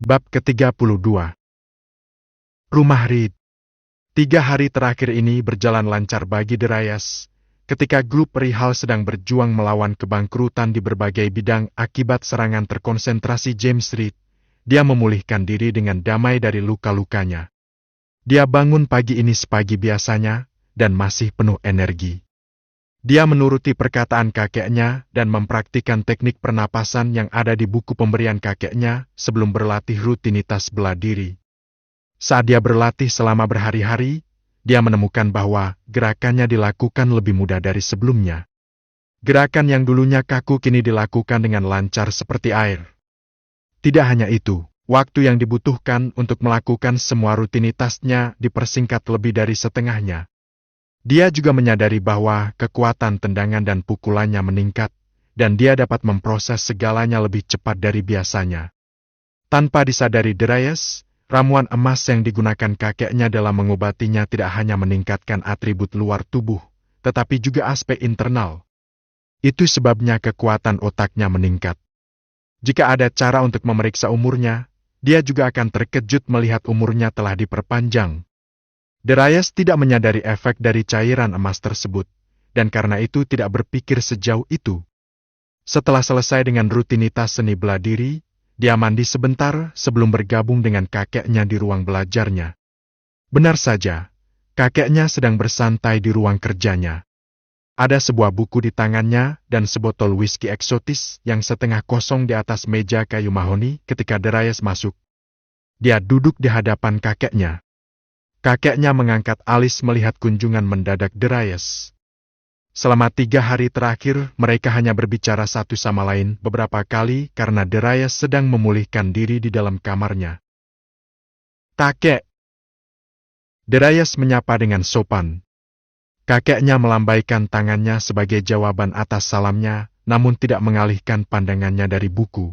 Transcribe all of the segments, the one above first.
Bab ke-32. Rumah Reed. 3 hari terakhir ini berjalan lancar bagi Darius, ketika grup perihal sedang berjuang melawan kebangkrutan di berbagai bidang akibat serangan terkonsentrasi James Reed. Dia memulihkan diri dengan damai dari luka-lukanya. Dia bangun pagi ini sepagi biasanya, dan masih penuh energi. Dia menuruti perkataan kakeknya dan mempraktikkan teknik pernapasan yang ada di buku pemberian kakeknya sebelum berlatih rutinitas bela diri. Saat dia berlatih selama berhari-hari, dia menemukan bahwa gerakannya dilakukan lebih mudah dari sebelumnya. Gerakan yang dulunya kaku kini dilakukan dengan lancar seperti air. Tidak hanya itu, waktu yang dibutuhkan untuk melakukan semua rutinitasnya dipersingkat lebih dari setengahnya. Dia juga menyadari bahwa kekuatan tendangan dan pukulannya meningkat, dan dia dapat memproses segalanya lebih cepat dari biasanya. Tanpa disadari Darius, ramuan emas yang digunakan kakeknya dalam mengobatinya tidak hanya meningkatkan atribut luar tubuh, tetapi juga aspek internal. Itu sebabnya kekuatan otaknya meningkat. Jika ada cara untuk memeriksa umurnya, dia juga akan terkejut melihat umurnya telah diperpanjang. Darius tidak menyadari efek dari cairan emas tersebut, dan karena itu tidak berpikir sejauh itu. Setelah selesai dengan rutinitas seni bela diri, dia mandi sebentar sebelum bergabung dengan kakeknya di ruang belajarnya. Benar saja, kakeknya sedang bersantai di ruang kerjanya. Ada sebuah buku di tangannya dan sebotol whisky eksotis yang setengah kosong di atas meja kayu mahoni ketika Darius masuk. Dia duduk di hadapan kakeknya. Kakeknya mengangkat alis melihat kunjungan mendadak Darius. Selama 3 hari terakhir, mereka hanya berbicara satu sama lain beberapa kali karena Darius sedang memulihkan diri di dalam kamarnya. "Kakek!" Darius menyapa dengan sopan. Kakeknya melambaikan tangannya sebagai jawaban atas salamnya, namun tidak mengalihkan pandangannya dari buku.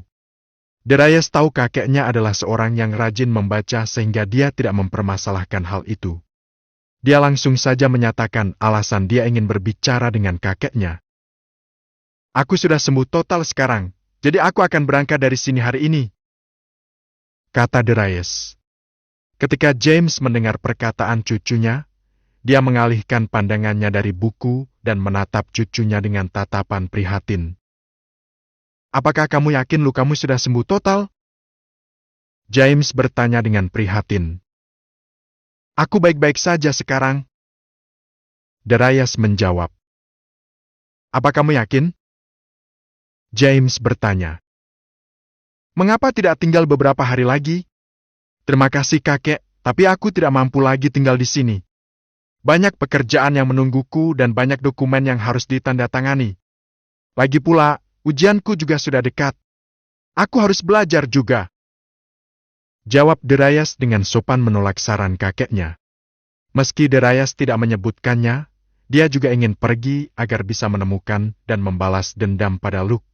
Darius tahu kakeknya adalah seorang yang rajin membaca sehingga dia tidak mempermasalahkan hal itu. Dia langsung saja menyatakan alasan dia ingin berbicara dengan kakeknya. "Aku sudah sembuh total sekarang, jadi aku akan berangkat dari sini hari ini," kata Darius. Ketika James mendengar perkataan cucunya, dia mengalihkan pandangannya dari buku dan menatap cucunya dengan tatapan prihatin. "Apakah kamu yakin lukamu sudah sembuh total?" James bertanya dengan prihatin. "Aku baik-baik saja sekarang," Darius menjawab. "Apa kamu yakin?" James bertanya. "Mengapa tidak tinggal beberapa hari lagi?" "Terima kasih kakek, tapi aku tidak mampu lagi tinggal di sini. Banyak pekerjaan yang menungguku dan banyak dokumen yang harus ditandatangani. Lagi pula, ujianku juga sudah dekat. Aku harus belajar juga," jawab Darius dengan sopan menolak saran kakeknya. Meski Darius tidak menyebutkannya, dia juga ingin pergi agar bisa menemukan dan membalas dendam pada Luke.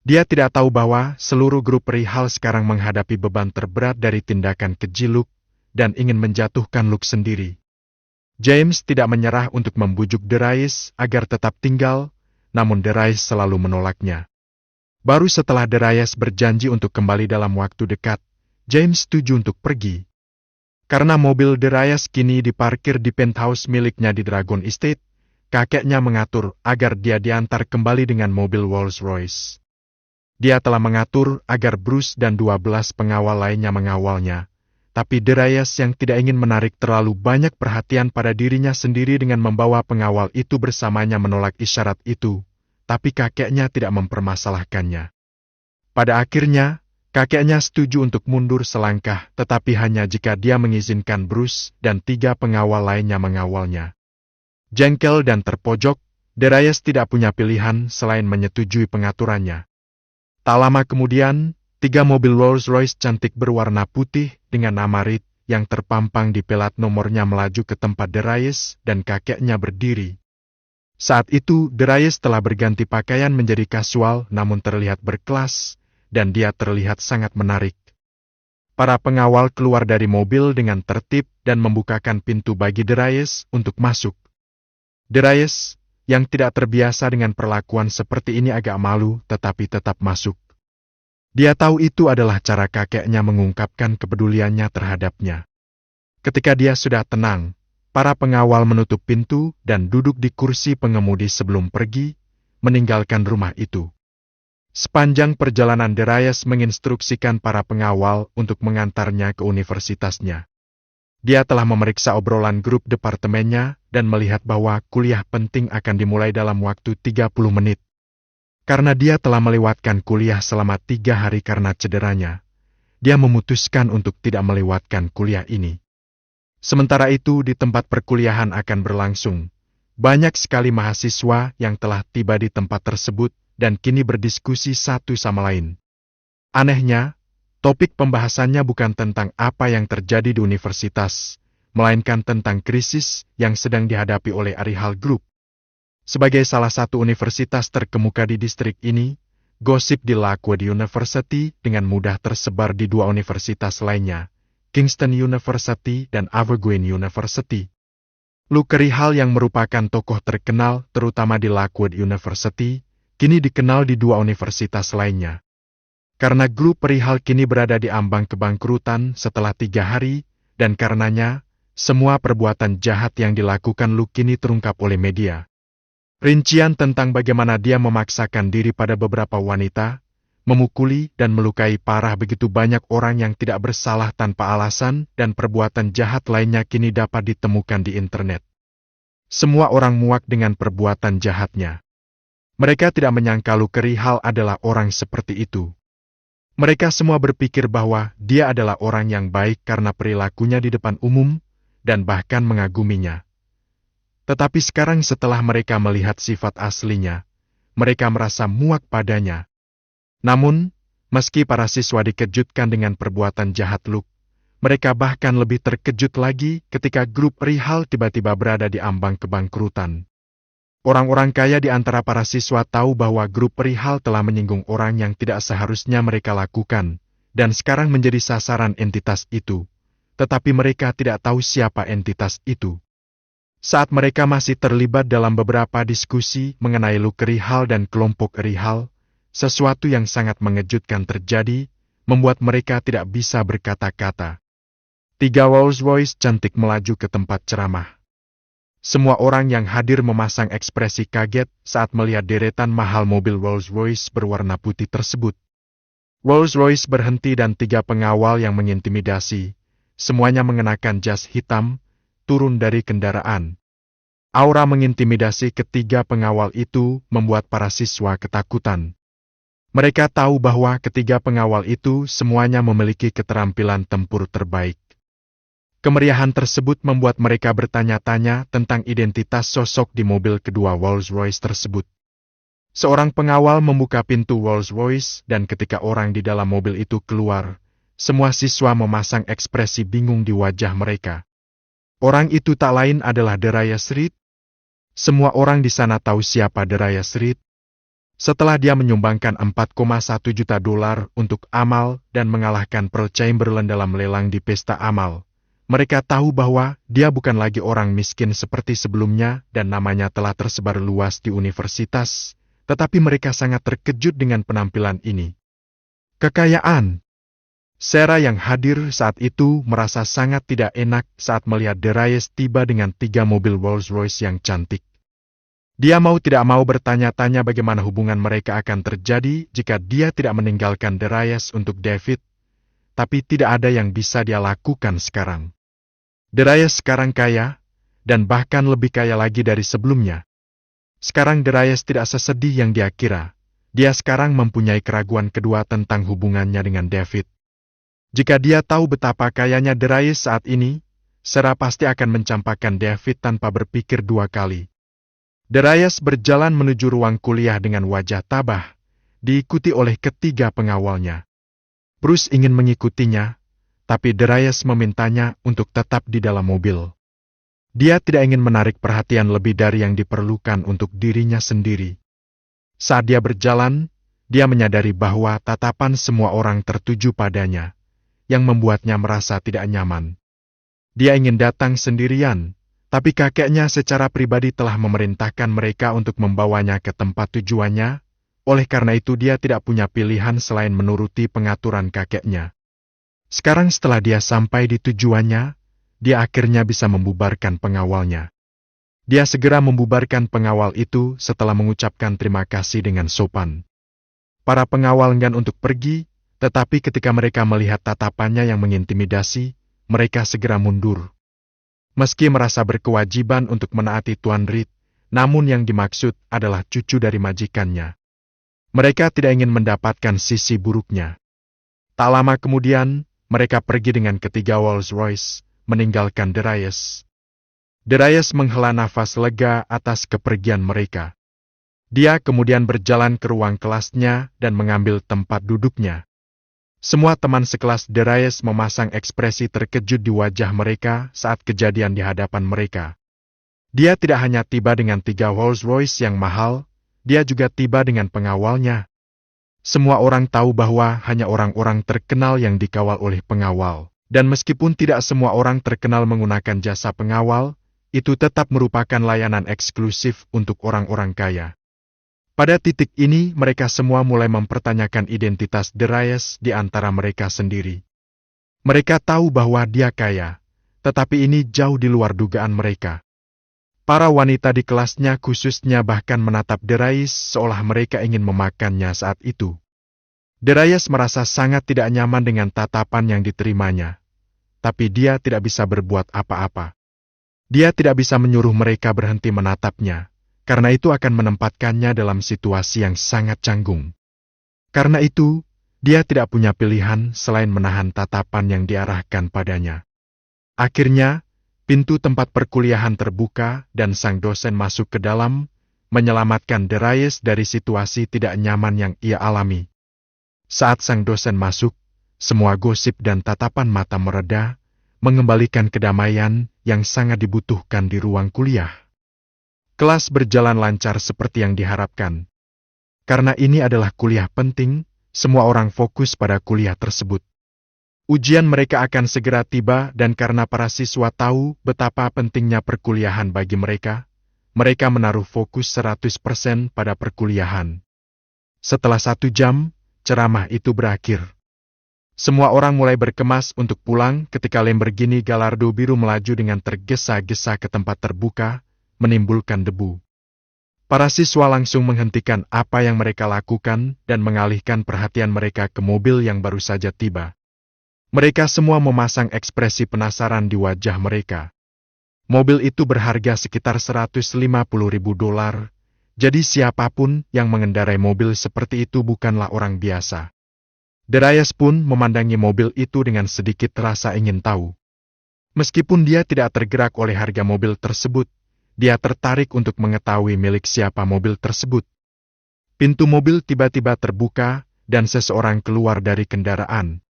Dia tidak tahu bahwa seluruh grup perihal sekarang menghadapi beban terberat dari tindakan keji Luke dan ingin menjatuhkan Luke sendiri. James tidak menyerah untuk membujuk Darius agar tetap tinggal, namun Darius selalu menolaknya. Baru setelah Darius berjanji untuk kembali dalam waktu dekat, James setuju untuk pergi. Karena mobil Darius kini diparkir di penthouse miliknya di Dragon Estate, kakeknya mengatur agar dia diantar kembali dengan mobil Rolls-Royce. Dia telah mengatur agar Bruce dan 12 pengawal lainnya mengawalnya, tapi Darius yang tidak ingin menarik terlalu banyak perhatian pada dirinya sendiri dengan membawa pengawal itu bersamanya menolak isyarat itu, tapi kakeknya tidak mempermasalahkannya. Pada akhirnya, kakeknya setuju untuk mundur selangkah, tetapi hanya jika dia mengizinkan Bruce dan 3 pengawal lainnya mengawalnya. Jengkel dan terpojok, Darius tidak punya pilihan selain menyetujui pengaturannya. Tak lama kemudian, 3 mobil Rolls-Royce cantik berwarna putih dengan nama Reed yang terpampang di pelat nomornya melaju ke tempat Darius dan kakeknya berdiri. Saat itu, Darius telah berganti pakaian menjadi kasual namun terlihat berkelas, dan dia terlihat sangat menarik. Para pengawal keluar dari mobil dengan tertib dan membukakan pintu bagi Darius untuk masuk. Darius, yang tidak terbiasa dengan perlakuan seperti ini agak malu tetapi tetap masuk. Dia tahu itu adalah cara kakeknya mengungkapkan kepeduliannya terhadapnya. Ketika dia sudah tenang, para pengawal menutup pintu dan duduk di kursi pengemudi sebelum pergi, meninggalkan rumah itu. Sepanjang perjalanan Darius menginstruksikan para pengawal untuk mengantarnya ke universitasnya. Dia telah memeriksa obrolan grup departemennya dan melihat bahwa kuliah penting akan dimulai dalam waktu 30 menit. Karena dia telah melewatkan kuliah selama 3 hari karena cederanya, dia memutuskan untuk tidak melewatkan kuliah ini. Sementara itu di tempat perkuliahan akan berlangsung, banyak sekali mahasiswa yang telah tiba di tempat tersebut dan kini berdiskusi satu sama lain. Anehnya, topik pembahasannya bukan tentang apa yang terjadi di universitas, melainkan tentang krisis yang sedang dihadapi oleh Arihal Group. Sebagai salah satu universitas terkemuka di distrik ini, gosip di Lakewood University dengan mudah tersebar di 2 universitas lainnya, Kingston University dan Evergreen University. Luke Arihal yang merupakan tokoh terkenal terutama di Lakewood University, kini dikenal di 2 universitas lainnya. Karena grup Arihal kini berada di ambang kebangkrutan setelah 3 hari, dan karenanya, semua perbuatan jahat yang dilakukan Luke kini terungkap oleh media. Rincian tentang bagaimana dia memaksakan diri pada beberapa wanita, memukuli dan melukai parah begitu banyak orang yang tidak bersalah tanpa alasan dan perbuatan jahat lainnya kini dapat ditemukan di internet. Semua orang muak dengan perbuatan jahatnya. Mereka tidak menyangka Luke Arihal adalah orang seperti itu. Mereka semua berpikir bahwa dia adalah orang yang baik karena perilakunya di depan umum, dan bahkan mengaguminya. Tetapi sekarang setelah mereka melihat sifat aslinya, mereka merasa muak padanya. Namun, meski para siswa dikejutkan dengan perbuatan jahat Luke, mereka bahkan lebih terkejut lagi ketika grup Arihal tiba-tiba berada di ambang kebangkrutan. Orang-orang kaya di antara para siswa tahu bahwa grup Arihal telah menyinggung orang yang tidak seharusnya mereka lakukan, dan sekarang menjadi sasaran entitas itu. Tetapi mereka tidak tahu siapa entitas itu. Saat mereka masih terlibat dalam beberapa diskusi mengenai Luke Arihal dan kelompok Arihal, sesuatu yang sangat mengejutkan terjadi, membuat mereka tidak bisa berkata-kata. 3 Rolls-Royce cantik melaju ke tempat ceramah. Semua orang yang hadir memasang ekspresi kaget saat melihat deretan mahal mobil Rolls-Royce berwarna putih tersebut. Rolls-Royce berhenti dan 3 pengawal yang mengintimidasi, semuanya mengenakan jas hitam, turun dari kendaraan. Aura mengintimidasi ketiga pengawal itu membuat para siswa ketakutan. Mereka tahu bahwa ketiga pengawal itu semuanya memiliki keterampilan tempur terbaik. Kemeriahan tersebut membuat mereka bertanya-tanya tentang identitas sosok di mobil kedua Rolls-Royce tersebut. Seorang pengawal membuka pintu Rolls-Royce dan ketika orang di dalam mobil itu keluar, semua siswa memasang ekspresi bingung di wajah mereka. Orang itu tak lain adalah Darius Reed. Semua orang di sana tahu siapa Darius Reed. Setelah dia menyumbangkan $4,1 juta untuk amal dan mengalahkan Pearl Chamberlain dalam lelang di pesta amal, mereka tahu bahwa dia bukan lagi orang miskin seperti sebelumnya dan namanya telah tersebar luas di universitas, tetapi mereka sangat terkejut dengan penampilan ini. Kekayaan. Sarah yang hadir saat itu merasa sangat tidak enak saat melihat Darius tiba dengan 3 mobil Rolls-Royce yang cantik. Dia mau tidak mau bertanya-tanya bagaimana hubungan mereka akan terjadi jika dia tidak meninggalkan Darius untuk David, tapi tidak ada yang bisa dia lakukan sekarang. Darius sekarang kaya, dan bahkan lebih kaya lagi dari sebelumnya. Sekarang Darius tidak sesedih yang dia kira. Dia sekarang mempunyai keraguan kedua tentang hubungannya dengan David. Jika dia tahu betapa kayanya Darius saat ini, Sarah pasti akan mencampakkan David tanpa berpikir 2 kali. Darius berjalan menuju ruang kuliah dengan wajah tabah, diikuti oleh ketiga pengawalnya. Bruce ingin mengikutinya, tapi Darius memintanya untuk tetap di dalam mobil. Dia tidak ingin menarik perhatian lebih dari yang diperlukan untuk dirinya sendiri. Saat dia berjalan, dia menyadari bahwa tatapan semua orang tertuju padanya, yang membuatnya merasa tidak nyaman. Dia ingin datang sendirian, tapi kakeknya secara pribadi telah memerintahkan mereka untuk membawanya ke tempat tujuannya, Oleh karena itu dia tidak punya pilihan selain menuruti pengaturan kakeknya. Sekarang setelah dia sampai di tujuannya, dia akhirnya bisa membubarkan pengawalnya. Dia segera membubarkan pengawal itu setelah mengucapkan terima kasih dengan sopan. Para pengawal enggan untuk pergi, tetapi ketika mereka melihat tatapannya yang mengintimidasi, mereka segera mundur. Meski merasa berkewajiban untuk menaati Tuan Reed, namun yang dimaksud adalah cucu dari majikannya. Mereka tidak ingin mendapatkan sisi buruknya. Tak lama kemudian, mereka pergi dengan ketiga Rolls-Royce, meninggalkan Darius. Darius menghela nafas lega atas kepergian mereka. Dia kemudian berjalan ke ruang kelasnya dan mengambil tempat duduknya. Semua teman sekelas Darius memasang ekspresi terkejut di wajah mereka saat kejadian di hadapan mereka. Dia tidak hanya tiba dengan 3 Rolls-Royce yang mahal, dia juga tiba dengan pengawalnya. Semua orang tahu bahwa hanya orang-orang terkenal yang dikawal oleh pengawal. Dan meskipun tidak semua orang terkenal menggunakan jasa pengawal, itu tetap merupakan layanan eksklusif untuk orang-orang kaya. Pada titik ini, mereka semua mulai mempertanyakan identitas Darius di antara mereka sendiri. Mereka tahu bahwa dia kaya, tetapi ini jauh di luar dugaan mereka. Para wanita di kelasnya khususnya bahkan menatap Darius seolah mereka ingin memakannya saat itu. Darius merasa sangat tidak nyaman dengan tatapan yang diterimanya. Tapi dia tidak bisa berbuat apa-apa. Dia tidak bisa menyuruh mereka berhenti menatapnya, karena itu akan menempatkannya dalam situasi yang sangat canggung. Karena itu, dia tidak punya pilihan selain menahan tatapan yang diarahkan padanya. Akhirnya, pintu tempat perkuliahan terbuka dan sang dosen masuk ke dalam, menyelamatkan Darius dari situasi tidak nyaman yang ia alami. Saat sang dosen masuk, semua gosip dan tatapan mata mereda, mengembalikan kedamaian yang sangat dibutuhkan di ruang kuliah. Kelas berjalan lancar seperti yang diharapkan. Karena ini adalah kuliah penting, semua orang fokus pada kuliah tersebut. Ujian mereka akan segera tiba dan karena para siswa tahu betapa pentingnya perkuliahan bagi mereka menaruh fokus 100% pada perkuliahan. Setelah 1 jam, ceramah itu berakhir. Semua orang mulai berkemas untuk pulang ketika Lamborghini Gallardo biru melaju dengan tergesa-gesa ke tempat terbuka, menimbulkan debu. Para siswa langsung menghentikan apa yang mereka lakukan dan mengalihkan perhatian mereka ke mobil yang baru saja tiba. Mereka semua memasang ekspresi penasaran di wajah mereka. Mobil itu berharga sekitar $150.000, jadi siapapun yang mengendarai mobil seperti itu bukanlah orang biasa. Darius pun memandangi mobil itu dengan sedikit rasa ingin tahu. Meskipun dia tidak tergerak oleh harga mobil tersebut, dia tertarik untuk mengetahui milik siapa mobil tersebut. Pintu mobil tiba-tiba terbuka dan seseorang keluar dari kendaraan.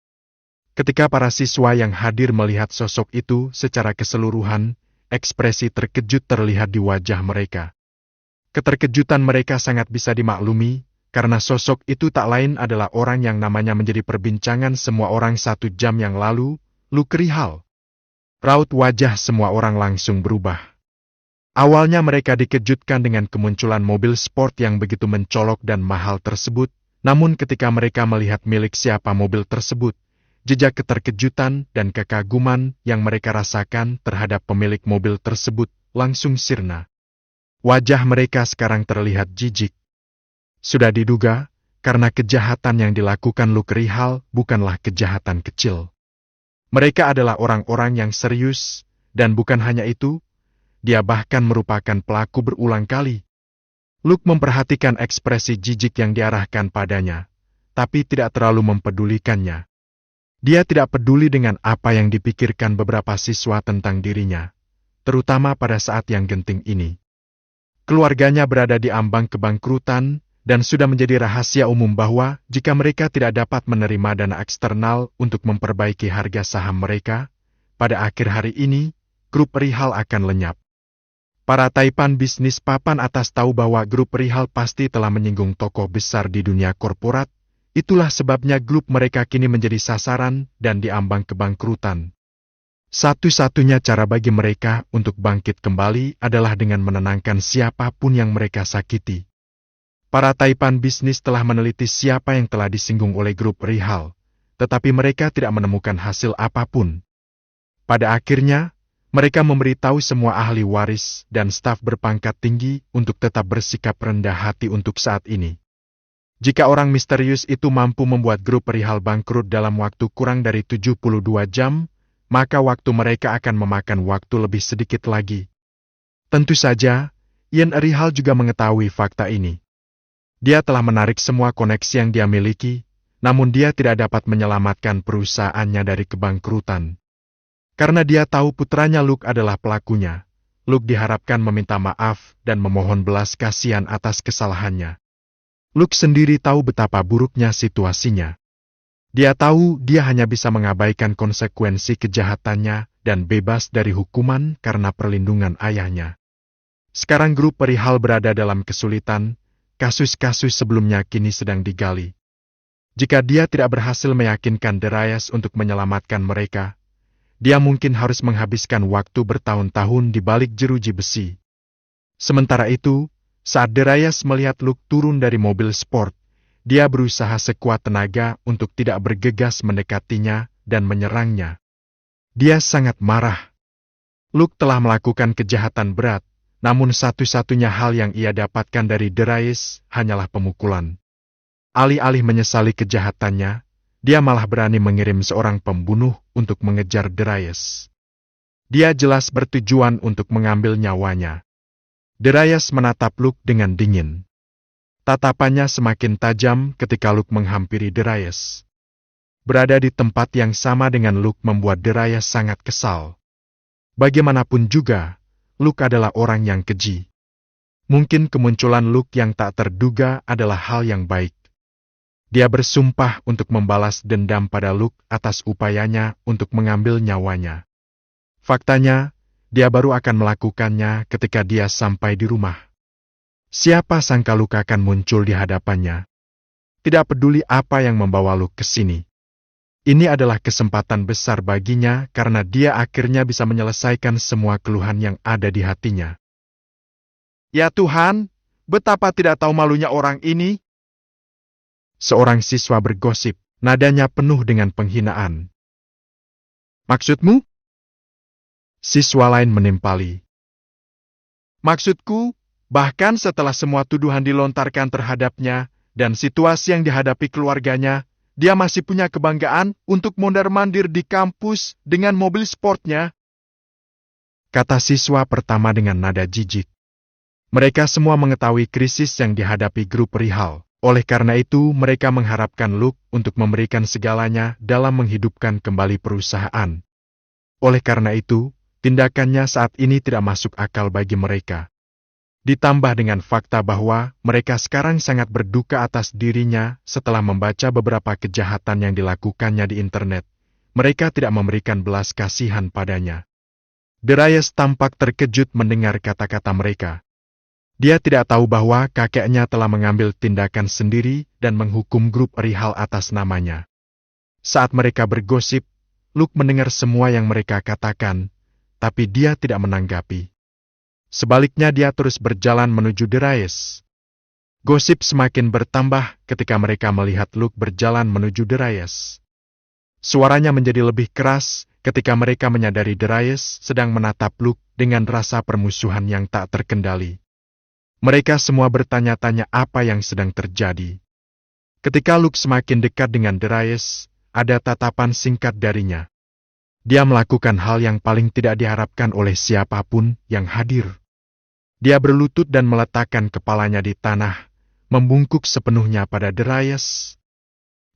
Ketika para siswa yang hadir melihat sosok itu secara keseluruhan, ekspresi terkejut terlihat di wajah mereka. Keterkejutan mereka sangat bisa dimaklumi, karena sosok itu tak lain adalah orang yang namanya menjadi perbincangan semua orang 1 jam yang lalu, Luke Rihal. Raut wajah semua orang langsung berubah. Awalnya mereka dikejutkan dengan kemunculan mobil sport yang begitu mencolok dan mahal tersebut, namun ketika mereka melihat milik siapa mobil tersebut, jejak keterkejutan dan kekaguman yang mereka rasakan terhadap pemilik mobil tersebut langsung sirna. Wajah mereka sekarang terlihat jijik. Sudah diduga, karena kejahatan yang dilakukan Luke Rihal bukanlah kejahatan kecil. Mereka adalah orang-orang yang serius, dan bukan hanya itu, dia bahkan merupakan pelaku berulang kali. Luke memperhatikan ekspresi jijik yang diarahkan padanya, tapi tidak terlalu mempedulikannya. Dia tidak peduli dengan apa yang dipikirkan beberapa siswa tentang dirinya, terutama pada saat yang genting ini. Keluarganya berada di ambang kebangkrutan, dan sudah menjadi rahasia umum bahwa jika mereka tidak dapat menerima dana eksternal untuk memperbaiki harga saham mereka, pada akhir hari ini, grup Rihal akan lenyap. Para taipan bisnis papan atas tahu bahwa grup Rihal pasti telah menyinggung tokoh besar di dunia korporat. Itulah sebabnya grup mereka kini menjadi sasaran dan diambang kebangkrutan. Satu-satunya cara bagi mereka untuk bangkit kembali adalah dengan menenangkan siapapun yang mereka sakiti. Para taipan bisnis telah meneliti siapa yang telah disinggung oleh grup perihal, tetapi mereka tidak menemukan hasil apapun. Pada akhirnya, mereka memberitahu semua ahli waris dan staf berpangkat tinggi untuk tetap bersikap rendah hati untuk saat ini. Jika orang misterius itu mampu membuat grup perihal bangkrut dalam waktu kurang dari 72 jam, maka waktu mereka akan memakan waktu lebih sedikit lagi. Tentu saja, Ian Rihal juga mengetahui fakta ini. Dia telah menarik semua koneksi yang dia miliki, namun dia tidak dapat menyelamatkan perusahaannya dari kebangkrutan. Karena dia tahu putranya Luke adalah pelakunya, Luke diharapkan meminta maaf dan memohon belas kasihan atas kesalahannya. Luke sendiri tahu betapa buruknya situasinya. Dia tahu dia hanya bisa mengabaikan konsekuensi kejahatannya dan bebas dari hukuman karena perlindungan ayahnya. Sekarang grup perihal berada dalam kesulitan. Kasus-kasus sebelumnya kini sedang digali. Jika dia tidak berhasil meyakinkan Darius untuk menyelamatkan mereka, dia mungkin harus menghabiskan waktu bertahun-tahun di balik jeruji besi. Sementara itu, saat Darius melihat Luke turun dari mobil sport, dia berusaha sekuat tenaga untuk tidak bergegas mendekatinya dan menyerangnya. Dia sangat marah. Luke telah melakukan kejahatan berat, namun satu-satunya hal yang ia dapatkan dari Darius hanyalah pemukulan. Alih-alih menyesali kejahatannya, dia malah berani mengirim seorang pembunuh untuk mengejar Darius. Dia jelas bertujuan untuk mengambil nyawanya. Darius menatap Luke dengan dingin. Tatapannya semakin tajam ketika Luke menghampiri Darius. Berada di tempat yang sama dengan Luke membuat Darius sangat kesal. Bagaimanapun juga, Luke adalah orang yang keji. Mungkin kemunculan Luke yang tak terduga adalah hal yang baik. Dia bersumpah untuk membalas dendam pada Luke atas upayanya untuk mengambil nyawanya. Faktanya, dia baru akan melakukannya ketika dia sampai di rumah. Siapa sangka Luke akan muncul di hadapannya. Tidak peduli apa yang membawa Luke ke sini. Ini adalah kesempatan besar baginya karena dia akhirnya bisa menyelesaikan semua keluhan yang ada di hatinya. Ya Tuhan, betapa tidak tahu malunya orang ini. Seorang siswa bergosip, nadanya penuh dengan penghinaan. Maksudmu? Siswa lain menimpali. Maksudku, bahkan setelah semua tuduhan dilontarkan terhadapnya dan situasi yang dihadapi keluarganya, dia masih punya kebanggaan untuk mondar-mandir di kampus dengan mobil sportnya. Kata siswa pertama dengan nada jijik. Mereka semua mengetahui krisis yang dihadapi grup perihal. Oleh karena itu, mereka mengharapkan Luke untuk memberikan segalanya dalam menghidupkan kembali perusahaan. Oleh karena itu, tindakannya saat ini tidak masuk akal bagi mereka. Ditambah dengan fakta bahwa mereka sekarang sangat berduka atas dirinya setelah membaca beberapa kejahatan yang dilakukannya di internet. Mereka tidak memberikan belas kasihan padanya. Darius tampak terkejut mendengar kata-kata mereka. Dia tidak tahu bahwa kakeknya telah mengambil tindakan sendiri dan menghukum grup perihal atas namanya. Saat mereka bergosip, Luke mendengar semua yang mereka katakan, tapi dia tidak menanggapi. Sebaliknya dia terus berjalan menuju Darius. Gosip semakin bertambah ketika mereka melihat Luke berjalan menuju Darius. Suaranya menjadi lebih keras ketika mereka menyadari Darius sedang menatap Luke dengan rasa permusuhan yang tak terkendali. Mereka semua bertanya-tanya apa yang sedang terjadi. Ketika Luke semakin dekat dengan Darius, ada tatapan singkat darinya. Dia melakukan hal yang paling tidak diharapkan oleh siapapun yang hadir. Dia berlutut dan meletakkan kepalanya di tanah, membungkuk sepenuhnya pada Darius.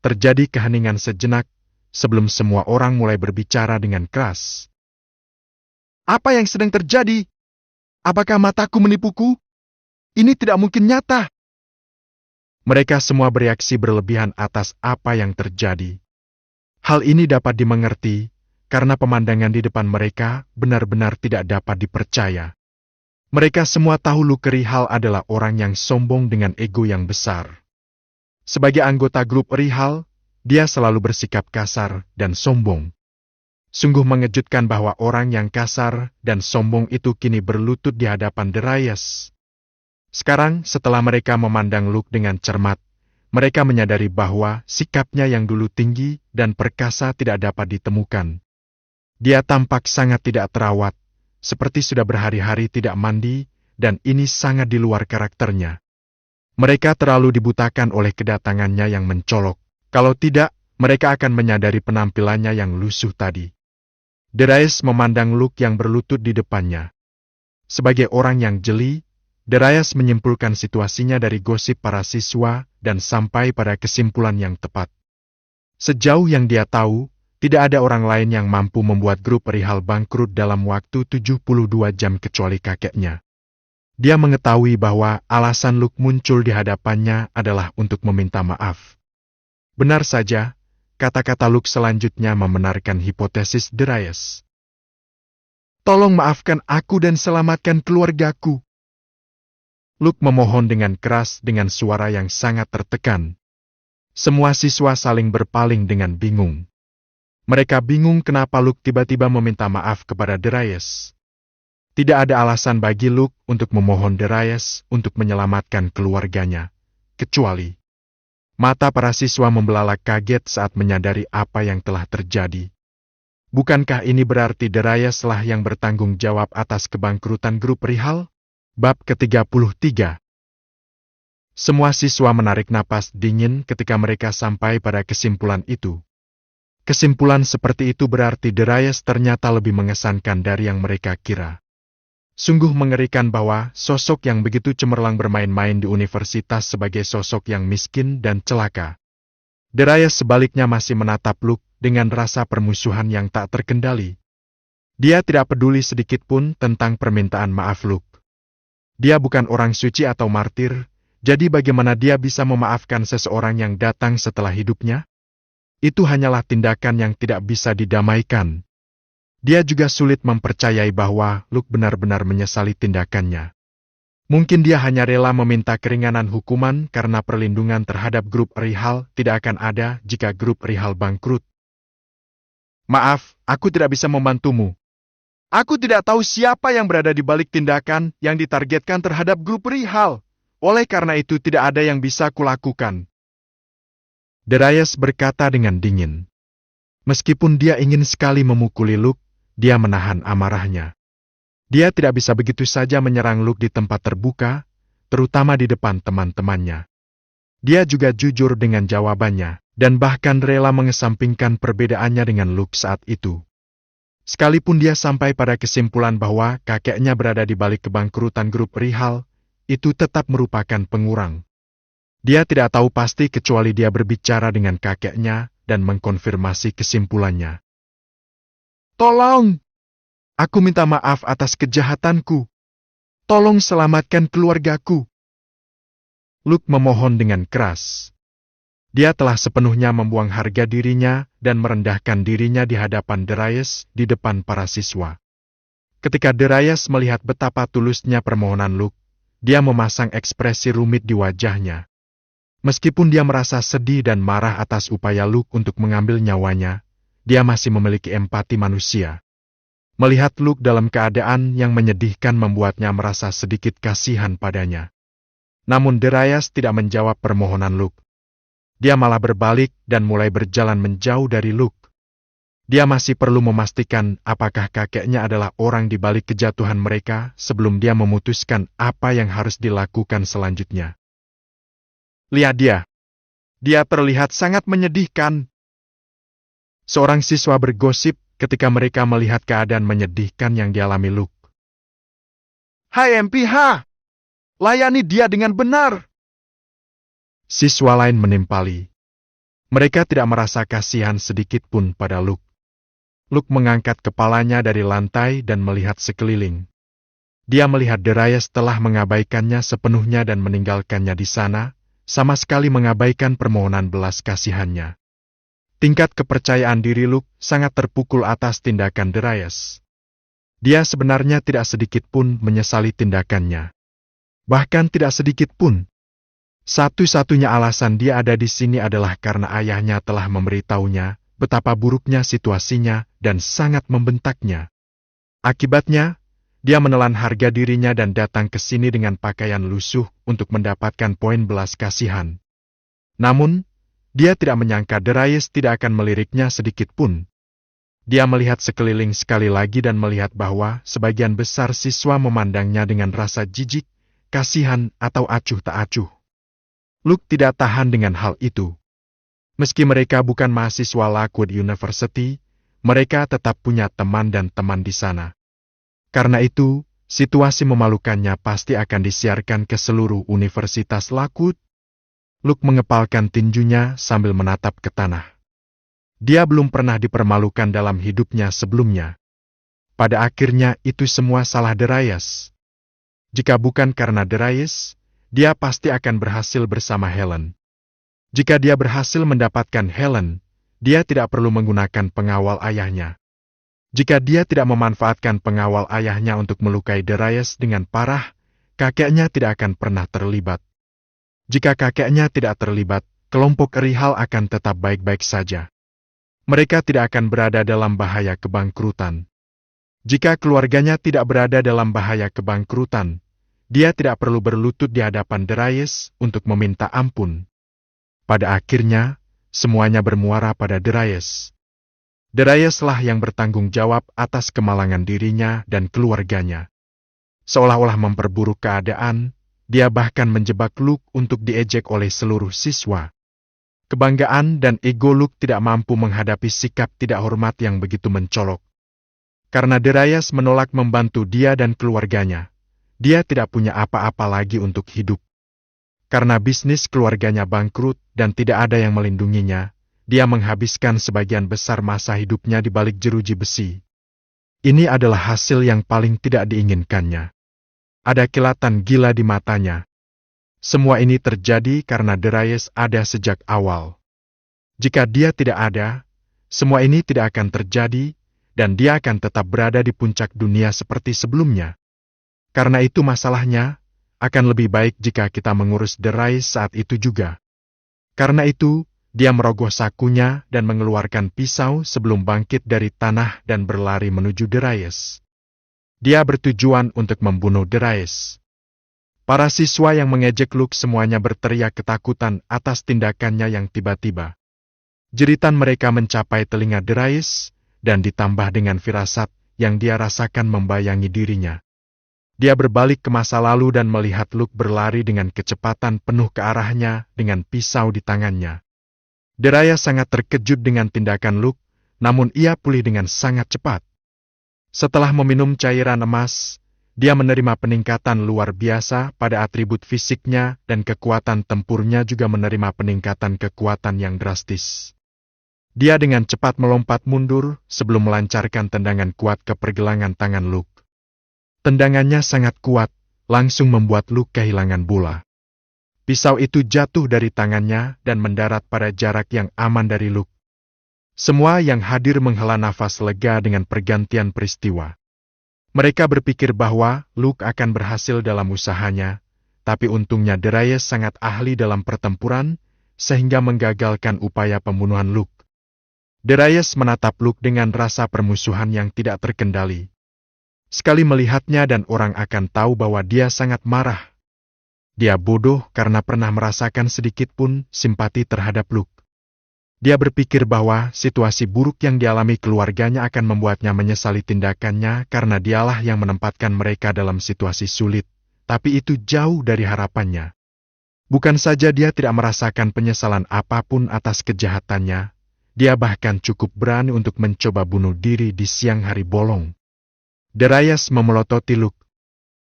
Terjadi keheningan sejenak, sebelum semua orang mulai berbicara dengan keras. Apa yang sedang terjadi? Apakah mataku menipuku? Ini tidak mungkin nyata. Mereka semua bereaksi berlebihan atas apa yang terjadi. Hal ini dapat dimengerti, karena pemandangan di depan mereka benar-benar tidak dapat dipercaya. Mereka semua tahu Luke Rihal adalah orang yang sombong dengan ego yang besar. Sebagai anggota grup Rihal, dia selalu bersikap kasar dan sombong. Sungguh mengejutkan bahwa orang yang kasar dan sombong itu kini berlutut di hadapan Darius. Sekarang, setelah mereka memandang Luke dengan cermat, mereka menyadari bahwa sikapnya yang dulu tinggi dan perkasa tidak dapat ditemukan. Dia tampak sangat tidak terawat, seperti sudah berhari-hari tidak mandi, dan ini sangat di luar karakternya. Mereka terlalu dibutakan oleh kedatangannya yang mencolok. Kalau tidak, mereka akan menyadari penampilannya yang lusuh tadi. Darius memandang Luke yang berlutut di depannya. Sebagai orang yang jeli, Darius menyimpulkan situasinya dari gosip para siswa dan sampai pada kesimpulan yang tepat. Sejauh yang dia tahu, tidak ada orang lain yang mampu membuat grup perihal bangkrut dalam waktu 72 jam kecuali kakeknya. Dia mengetahui bahwa alasan Luke muncul di hadapannya adalah untuk meminta maaf. Benar saja, kata-kata Luke selanjutnya membenarkan hipotesis Darius. "Tolong maafkan aku dan selamatkan keluargaku." Luke memohon dengan keras dengan suara yang sangat tertekan. Semua siswa saling berpaling dengan bingung. Mereka bingung kenapa Luke tiba-tiba meminta maaf kepada Darius. Tidak ada alasan bagi Luke untuk memohon Darius untuk menyelamatkan keluarganya, kecuali mata para siswa membelalak kaget saat menyadari apa yang telah terjadi. Bukankah ini berarti Darius lah yang bertanggung jawab atas kebangkrutan grup perihal? Bab ke-33. Semua siswa menarik napas dingin ketika mereka sampai pada kesimpulan itu. Kesimpulan seperti itu berarti Darius ternyata lebih mengesankan dari yang mereka kira. Sungguh mengerikan bahwa sosok yang begitu cemerlang bermain-main di universitas sebagai sosok yang miskin dan celaka. Darius sebaliknya masih menatap Luke dengan rasa permusuhan yang tak terkendali. Dia tidak peduli sedikit pun tentang permintaan maaf Luke. Dia bukan orang suci atau martir, jadi bagaimana dia bisa memaafkan seseorang yang datang setelah hidupnya? Itu hanyalah tindakan yang tidak bisa didamaikan. Dia juga sulit mempercayai bahwa Luke benar-benar menyesali tindakannya. Mungkin dia hanya rela meminta keringanan hukuman karena perlindungan terhadap grup perihal tidak akan ada jika grup perihal bangkrut. "Maaf, aku tidak bisa membantumu. Aku tidak tahu siapa yang berada di balik tindakan yang ditargetkan terhadap grup perihal. Oleh karena itu tidak ada yang bisa kulakukan." Darius berkata dengan dingin. Meskipun dia ingin sekali memukuli Luke, dia menahan amarahnya. Dia tidak bisa begitu saja menyerang Luke di tempat terbuka, terutama di depan teman-temannya. Dia juga jujur dengan jawabannya, dan bahkan rela mengesampingkan perbedaannya dengan Luke saat itu. Sekalipun dia sampai pada kesimpulan bahwa kakeknya berada di balik kebangkrutan grup perihal, itu tetap merupakan pengurang. Dia tidak tahu pasti kecuali dia berbicara dengan kakeknya dan mengkonfirmasi kesimpulannya. "Tolong! Aku minta maaf atas kejahatanku. Tolong selamatkan keluargaku." Luke memohon dengan keras. Dia telah sepenuhnya membuang harga dirinya dan merendahkan dirinya di hadapan Darius di depan para siswa. Ketika Darius melihat betapa tulusnya permohonan Luke, dia memasang ekspresi rumit di wajahnya. Meskipun dia merasa sedih dan marah atas upaya Luke untuk mengambil nyawanya, dia masih memiliki empati manusia. Melihat Luke dalam keadaan yang menyedihkan membuatnya merasa sedikit kasihan padanya. Namun Darius tidak menjawab permohonan Luke. Dia malah berbalik dan mulai berjalan menjauh dari Luke. Dia masih perlu memastikan apakah kakeknya adalah orang di balik kejatuhan mereka sebelum dia memutuskan apa yang harus dilakukan selanjutnya. "Lihat dia. Dia terlihat sangat menyedihkan." Seorang siswa bergosip ketika mereka melihat keadaan menyedihkan yang dialami Luke. "Hai MPH! Layani dia dengan benar!" Siswa lain menimpali. Mereka tidak merasa kasihan sedikit pun pada Luke. Luke mengangkat kepalanya dari lantai dan melihat sekeliling. Dia melihat Darius telah mengabaikannya sepenuhnya dan meninggalkannya di sana, sama sekali mengabaikan permohonan belas kasihannya. Tingkat kepercayaan diri Luke sangat terpukul atas tindakan Darius. Dia sebenarnya tidak sedikit pun menyesali tindakannya. Bahkan tidak sedikit pun. Satu-satunya alasan dia ada di sini adalah karena ayahnya telah memberitahunya betapa buruknya situasinya dan sangat membentaknya. Akibatnya, Dia menelan harga dirinya dan datang ke sini dengan pakaian lusuh untuk mendapatkan poin belas kasihan. Namun, dia tidak menyangka Darius tidak akan meliriknya sedikit pun. Dia melihat sekeliling sekali lagi dan melihat bahwa sebagian besar siswa memandangnya dengan rasa jijik, kasihan, atau acuh tak acuh. Luke tidak tahan dengan hal itu. Meski mereka bukan mahasiswa Lakewood University, mereka tetap punya teman dan teman di sana. Karena itu, situasi memalukannya pasti akan disiarkan ke seluruh Universitas Lakewood. Luke mengepalkan tinjunya sambil menatap ke tanah. Dia belum pernah dipermalukan dalam hidupnya sebelumnya. Pada akhirnya itu semua salah Darius. Jika bukan karena Darius, dia pasti akan berhasil bersama Helen. Jika dia berhasil mendapatkan Helen, dia tidak perlu menggunakan pengawal ayahnya. Jika dia tidak memanfaatkan pengawal ayahnya untuk melukai Darius dengan parah, kakeknya tidak akan pernah terlibat. Jika kakeknya tidak terlibat, kelompok Rihal akan tetap baik-baik saja. Mereka tidak akan berada dalam bahaya kebangkrutan. Jika keluarganya tidak berada dalam bahaya kebangkrutan, dia tidak perlu berlutut di hadapan Darius untuk meminta ampun. Pada akhirnya, semuanya bermuara pada Darius. Dariuslah yang bertanggung jawab atas kemalangan dirinya dan keluarganya. Seolah-olah memperburuk keadaan, dia bahkan menjebak Luke untuk diejek oleh seluruh siswa. Kebanggaan dan ego Luke tidak mampu menghadapi sikap tidak hormat yang begitu mencolok. Karena Darius menolak membantu dia dan keluarganya, dia tidak punya apa-apa lagi untuk hidup. Karena bisnis keluarganya bangkrut dan tidak ada yang melindunginya, dia menghabiskan sebagian besar masa hidupnya di balik jeruji besi. Ini adalah hasil yang paling tidak diinginkannya. Ada kilatan gila di matanya. Semua ini terjadi karena Darius ada sejak awal. Jika dia tidak ada, semua ini tidak akan terjadi, dan dia akan tetap berada di puncak dunia seperti sebelumnya. Karena itu masalahnya, akan lebih baik jika kita mengurus Darius saat itu juga. Karena itu, dia merogoh sakunya dan mengeluarkan pisau sebelum bangkit dari tanah dan berlari menuju Darius. Dia bertujuan untuk membunuh Darius. Para siswa yang mengejek Luke semuanya berteriak ketakutan atas tindakannya yang tiba-tiba. Jeritan mereka mencapai telinga Darius, dan ditambah dengan firasat yang dia rasakan membayangi dirinya. Dia berbalik ke masa lalu dan melihat Luke berlari dengan kecepatan penuh ke arahnya dengan pisau di tangannya. Darius sangat terkejut dengan tindakan Luke, namun ia pulih dengan sangat cepat. Setelah meminum cairan emas, dia menerima peningkatan luar biasa pada atribut fisiknya dan kekuatan tempurnya juga menerima peningkatan kekuatan yang drastis. Dia dengan cepat melompat mundur sebelum melancarkan tendangan kuat ke pergelangan tangan Luke. Tendangannya sangat kuat, langsung membuat Luke kehilangan bola. Pisau itu jatuh dari tangannya dan mendarat pada jarak yang aman dari Luke. Semua yang hadir menghela nafas lega dengan pergantian peristiwa. Mereka berpikir bahwa Luke akan berhasil dalam usahanya, tapi untungnya Darius sangat ahli dalam pertempuran, sehingga menggagalkan upaya pembunuhan Luke. Darius menatap Luke dengan rasa permusuhan yang tidak terkendali. Sekali melihatnya dan orang akan tahu bahwa dia sangat marah. Dia bodoh karena pernah merasakan sedikit pun simpati terhadap Luke. Dia berpikir bahwa situasi buruk yang dialami keluarganya akan membuatnya menyesali tindakannya karena dialah yang menempatkan mereka dalam situasi sulit, tapi itu jauh dari harapannya. Bukan saja dia tidak merasakan penyesalan apapun atas kejahatannya, dia bahkan cukup berani untuk mencoba bunuh diri di siang hari bolong. Darius memelototi Luke.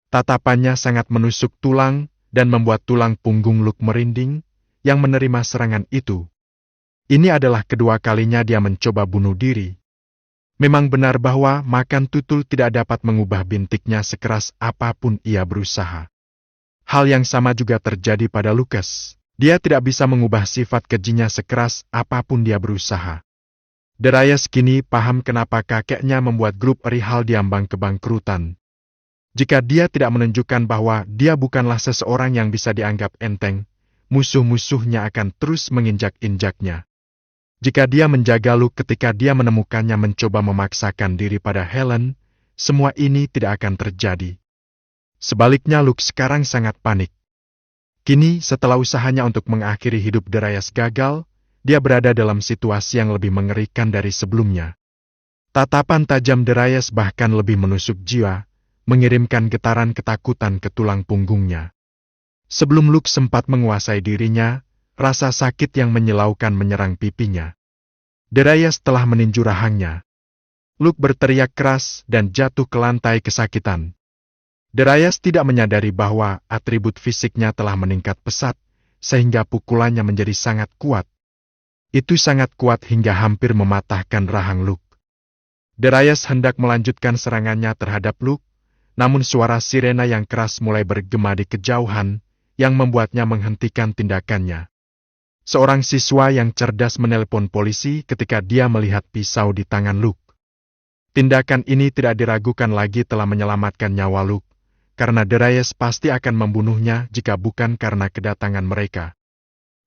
Tatapannya sangat menusuk tulang, dan membuat tulang punggung Luke merinding, yang menerima serangan itu. Ini adalah kedua kalinya dia mencoba bunuh diri. Memang benar bahwa makan tutul tidak dapat mengubah bintiknya sekeras apapun ia berusaha. Hal yang sama juga terjadi pada Lucas. Dia tidak bisa mengubah sifat kejinya sekeras apapun dia berusaha. Darius kini paham kenapa kakeknya membuat grup Rihal diambang kebangkrutan. Jika dia tidak menunjukkan bahwa dia bukanlah seseorang yang bisa dianggap enteng, musuh-musuhnya akan terus menginjak-injaknya. Jika dia menjaga Luke ketika dia menemukannya mencoba memaksakan diri pada Helen, semua ini tidak akan terjadi. Sebaliknya Luke sekarang sangat panik. Kini setelah usahanya untuk mengakhiri hidup Darius gagal, dia berada dalam situasi yang lebih mengerikan dari sebelumnya. Tatapan tajam Darius bahkan lebih menusuk jiwa, mengirimkan getaran ketakutan ke tulang punggungnya. Sebelum Luke sempat menguasai dirinya, rasa sakit yang menyilaukan menyerang pipinya. Darius telah meninju rahangnya. Luke berteriak keras dan jatuh ke lantai kesakitan. Darius tidak menyadari bahwa atribut fisiknya telah meningkat pesat, sehingga pukulannya menjadi sangat kuat. Itu sangat kuat hingga hampir mematahkan rahang Luke. Darius hendak melanjutkan serangannya terhadap Luke, namun suara sirena yang keras mulai bergema di kejauhan, yang membuatnya menghentikan tindakannya. Seorang siswa yang cerdas menelpon polisi ketika dia melihat pisau di tangan Luke. Tindakan ini tidak diragukan lagi telah menyelamatkan nyawa Luke, karena Darius pasti akan membunuhnya jika bukan karena kedatangan mereka.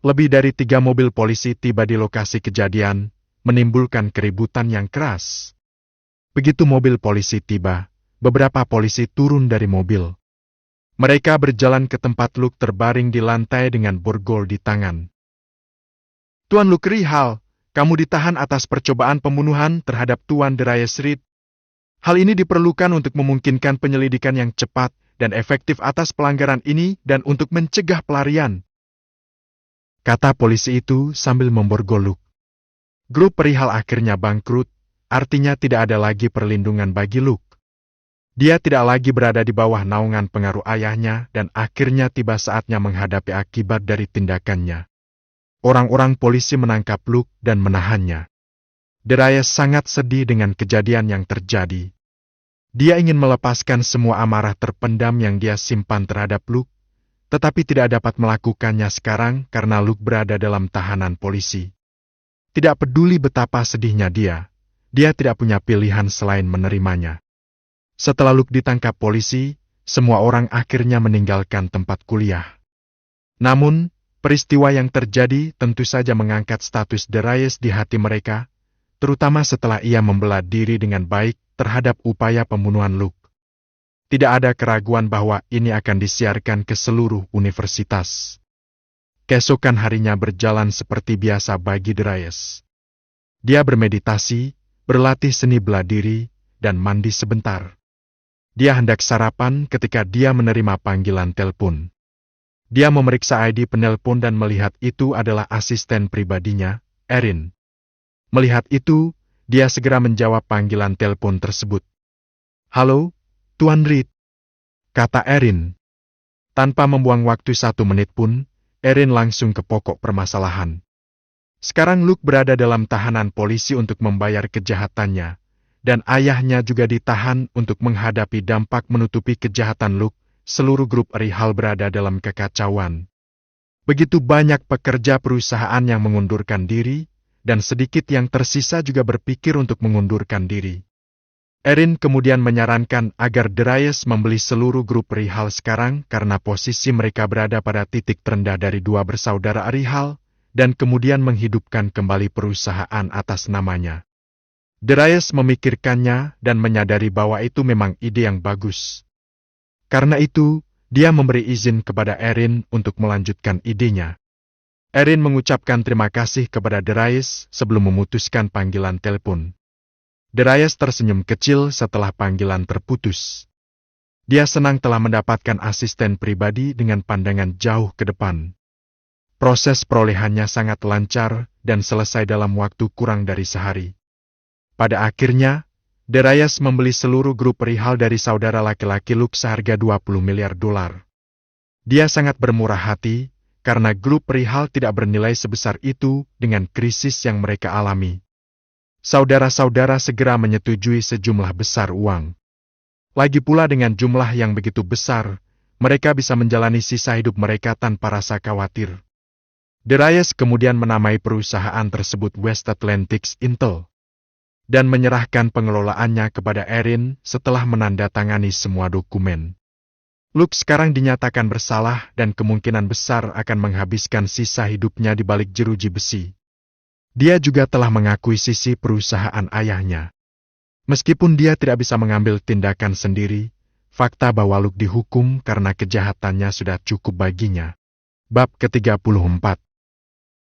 Lebih dari 3 mobil polisi tiba di lokasi kejadian, menimbulkan keributan yang keras. Begitu mobil polisi tiba, beberapa polisi turun dari mobil. Mereka berjalan ke tempat Luke terbaring di lantai dengan borgol di tangan. "Tuan Luke Rihal, kamu ditahan atas percobaan pembunuhan terhadap Tuan Darius Reed. Hal ini diperlukan untuk memungkinkan penyelidikan yang cepat dan efektif atas pelanggaran ini dan untuk mencegah pelarian," kata polisi itu sambil memborgol Luke. Grup perihal akhirnya bangkrut, artinya tidak ada lagi perlindungan bagi Luke. Dia tidak lagi berada di bawah naungan pengaruh ayahnya dan akhirnya tiba saatnya menghadapi akibat dari tindakannya. Orang-orang polisi menangkap Luke dan menahannya. Darius sangat sedih dengan kejadian yang terjadi. Dia ingin melepaskan semua amarah terpendam yang dia simpan terhadap Luke, tetapi tidak dapat melakukannya sekarang karena Luke berada dalam tahanan polisi. Tidak peduli betapa sedihnya dia tidak punya pilihan selain menerimanya. Setelah Luke ditangkap polisi, semua orang akhirnya meninggalkan tempat kuliah. Namun, peristiwa yang terjadi tentu saja mengangkat status Darius di hati mereka, terutama setelah ia membela diri dengan baik terhadap upaya pembunuhan Luke. Tidak ada keraguan bahwa ini akan disiarkan ke seluruh universitas. Keesokan harinya berjalan seperti biasa bagi Darius. Dia bermeditasi, berlatih seni bela diri, dan mandi sebentar. Dia hendak sarapan ketika dia menerima panggilan telepon. Dia memeriksa ID penelpon dan melihat itu adalah asisten pribadinya, Erin. Melihat itu, dia segera menjawab panggilan telepon tersebut. "Halo, Tuan Reed," kata Erin. Tanpa membuang waktu 1 menit pun, Erin langsung ke pokok permasalahan. Sekarang Luke berada dalam tahanan polisi untuk membayar kejahatannya, dan ayahnya juga ditahan untuk menghadapi dampak menutupi kejahatan Luke. Seluruh grup Rihal berada dalam kekacauan. Begitu banyak pekerja perusahaan yang mengundurkan diri, dan sedikit yang tersisa juga berpikir untuk mengundurkan diri. Erin kemudian menyarankan agar Darius membeli seluruh grup Rihal sekarang karena posisi mereka berada pada titik terendah dari 2 bersaudara Rihal, dan kemudian menghidupkan kembali perusahaan atas namanya. Darius memikirkannya dan menyadari bahwa itu memang ide yang bagus. Karena itu, dia memberi izin kepada Erin untuk melanjutkan idenya. Erin mengucapkan terima kasih kepada Darius sebelum memutuskan panggilan telepon. Darius tersenyum kecil setelah panggilan terputus. Dia senang telah mendapatkan asisten pribadi dengan pandangan jauh ke depan. Proses perolehannya sangat lancar dan selesai dalam waktu kurang dari sehari. Pada akhirnya, Darius membeli seluruh grup Rihal dari saudara laki-laki Luke seharga $20 miliar. Dia sangat bermurah hati, karena grup Rihal tidak bernilai sebesar itu dengan krisis yang mereka alami. Saudara-saudara segera menyetujui sejumlah besar uang. Lagi pula dengan jumlah yang begitu besar, mereka bisa menjalani sisa hidup mereka tanpa rasa khawatir. Darius kemudian menamai perusahaan tersebut West Atlantic Intel, dan menyerahkan pengelolaannya kepada Erin setelah menandatangani semua dokumen. Luke sekarang dinyatakan bersalah dan kemungkinan besar akan menghabiskan sisa hidupnya di balik jeruji besi. Dia juga telah mengakui sisi perusahaan ayahnya. Meskipun dia tidak bisa mengambil tindakan sendiri, fakta bahwa Luke dihukum karena kejahatannya sudah cukup baginya. Bab ke-34.